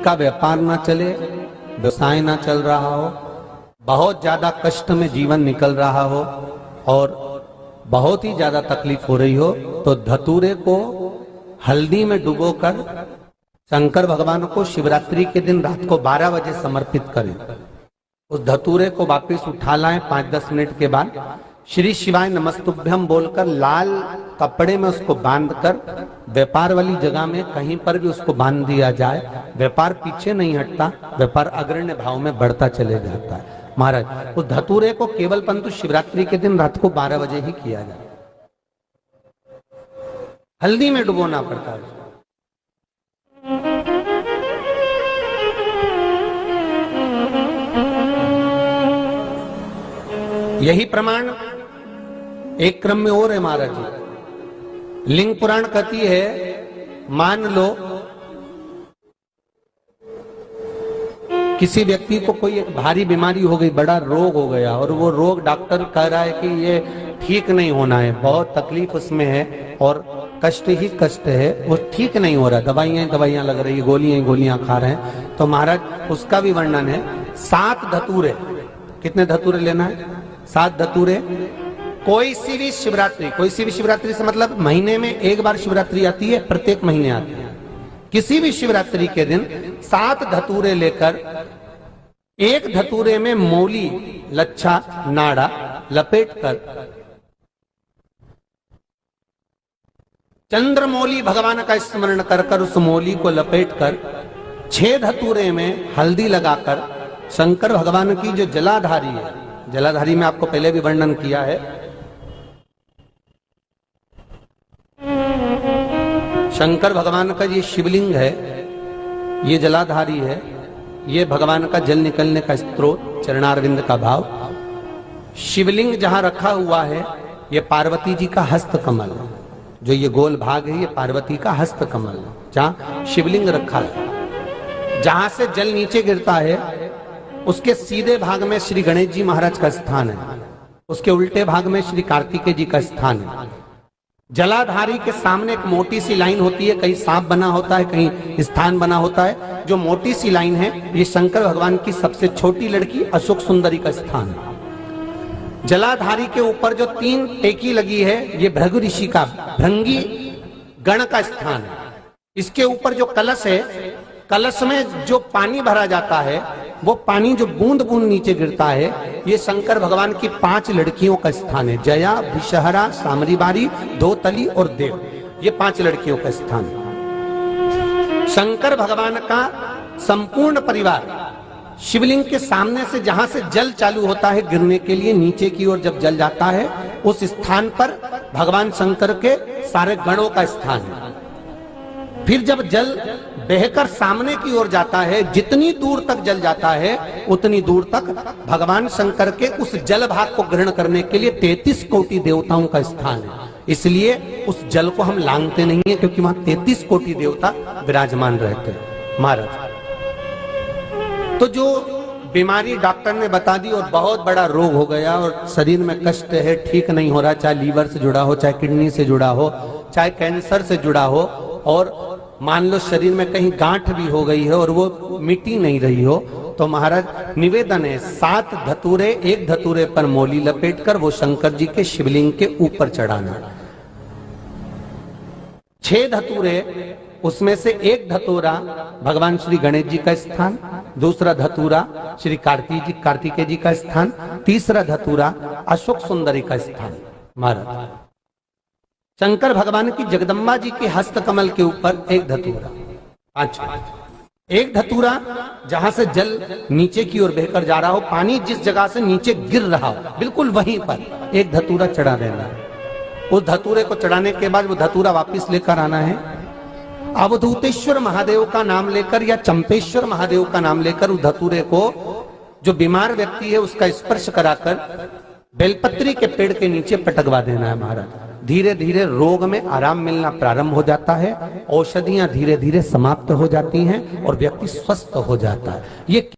का व्यापार ना चले, व्यवसाय ना चल रहा हो, बहुत ज्यादा कष्ट में जीवन निकल रहा हो और बहुत ही ज्यादा तकलीफ हो रही हो, तो धतूरे को हल्दी में डुबोकर शंकर भगवान को शिवरात्रि के दिन रात को 12 बजे समर्पित करें। उस धतूरे को वापस उठा लाएं 5-10 मिनट के बाद, श्री शिवाय नमस्तुभ्यम बोलकर लाल कपड़े में उसको बांधकर व्यापार वाली जगह में कहीं पर भी उसको बांध दिया जाए। व्यापार पीछे नहीं हटता, व्यापार अग्रण्य भाव में बढ़ता चले जाता है। महाराज, उस धतूरे को केवल परंतु शिवरात्रि के दिन रात को 12 बजे ही किया जाए, हल्दी में डुबोना पड़ता है। यही प्रमाण एक क्रम में और है महाराज जी। लिंग पुराण कहती है, मान लो किसी व्यक्ति को कोई एक भारी बीमारी हो गई, बड़ा रोग हो गया और वो रोग डॉक्टर कह रहा है कि ये ठीक नहीं होना है, बहुत तकलीफ उसमें है और कष्ट ही कष्ट है, वो ठीक नहीं हो रहा, दवाइयां लग रही, गोलियां खा रहे हैं। तो महाराज उसका भी वर्णन है। 7 धतूरे, कितने धतूरे लेना है? 7 धतूरे। कोई सी भी शिवरात्रि से मतलब महीने में एक बार शिवरात्रि आती है, प्रत्येक महीने आती है। किसी भी शिवरात्रि के दिन 7 धतूरे लेकर, एक धतूरे में मौली लच्छा नाड़ा लपेटकर चंद्रमौली भगवान का स्मरण कर उस मौली को लपेटकर 6 धतूरे में हल्दी लगाकर शंकर भगवान की जो जलाधारी है, जलाधारी में आपको पहले भी वर्णन किया है, शंकर भगवान का ये शिवलिंग है, ये जलाधारी है, ये भगवान का जल निकलने का स्त्रोत, चरणारविंद का भाव। शिवलिंग जहां रखा हुआ है ये पार्वती जी का हस्त कमल है, जो ये गोल भाग है ये पार्वती का हस्त कमल है, जहां शिवलिंग रखा है। जहां से जल नीचे गिरता है उसके सीधे भाग में श्री गणेश जी महाराज का स्थान है, उसके उल्टे भाग में श्री कार्तिकेय जी का स्थान है। जलाधारी के सामने एक मोटी सी लाइन होती है, कहीं सांप बना होता है, कहीं स्थान बना होता है। जो मोटी सी लाइन है ये शंकर भगवान की सबसे छोटी लड़की अशोक सुंदरी का स्थान है। जलाधारी के ऊपर जो 3 टेकी लगी है ये भृगु ऋषि का भृंगी गण का स्थान है। इसके ऊपर जो कलश है, कलश में जो पानी भरा जाता है वो पानी जो बूंद बूंद नीचे गिरता है, ये शंकर भगवान की 5 लड़कियों का स्थान है। जया, विषहरा, सामरीबारी, दोतली और देव, ये 5 लड़कियों का स्थान है। शंकर भगवान का संपूर्ण परिवार शिवलिंग के सामने से, जहां से जल चालू होता है गिरने के लिए नीचे की ओर जब जल जाता है, उस स्थान पर भगवान शंकर के सारे गणों का स्थान है। फिर जब जल बहकर सामने की ओर जाता है, जितनी दूर तक जल जाता है उतनी दूर तक भगवान शंकर के उस जल भाग को ग्रहण करने के लिए 33 कोटि देवताओं का स्थान है। इसलिए उस जल को हम लांघते नहीं है, क्योंकि वहां 33 कोटि देवता विराजमान रहते हैं। महाराज, तो जो बीमारी डॉक्टर ने बता दी और बहुत बड़ा रोग हो गया और शरीर में कष्ट है, ठीक नहीं हो रहा, चाहे लीवर से जुड़ा हो, चाहे किडनी से जुड़ा हो, चाहे कैंसर से जुड़ा हो, और मान लो शरीर में कहीं गांठ भी हो गई है और वो मिटी नहीं रही हो, तो महाराज निवेदन है 7 धतूरे, एक धतूरे पर मौली लपेटकर वो शंकर जी के शिवलिंग के ऊपर चढ़ाना। 6 धतूरे, उसमें से एक धतूरा भगवान श्री गणेश जी का स्थान, दूसरा धतूरा श्री कार्तिकेय जी का स्थान, तीसरा धतूरा अशोक सुंदरी का स्थान। महाराज, शंकर भगवान की जगदम्बा जी के हस्त कमल के ऊपर एक धतूरा। अच्छा, एक धतूरा जहां से जल नीचे की ओर बहकर जा रहा हो, पानी जिस जगह से नीचे गिर रहा हो बिल्कुल वहीं पर एक धतूरा चढ़ा देना है। उस धतूरे को चढ़ाने के बाद वो धतूरा वापस लेकर आना है। अवधूतेश्वर महादेव का नाम लेकर या चंपेश्वर महादेव का नाम लेकर उस धतूरे को, जो बीमार व्यक्ति है उसका स्पर्श कराकर बेलपत्री के पेड़ के नीचे पटकवा देना है। महाराज, धीरे धीरे रोग में आराम मिलना प्रारंभ हो जाता है, औषधियां धीरे धीरे समाप्त हो जाती हैं और व्यक्ति स्वस्थ हो जाता है। ये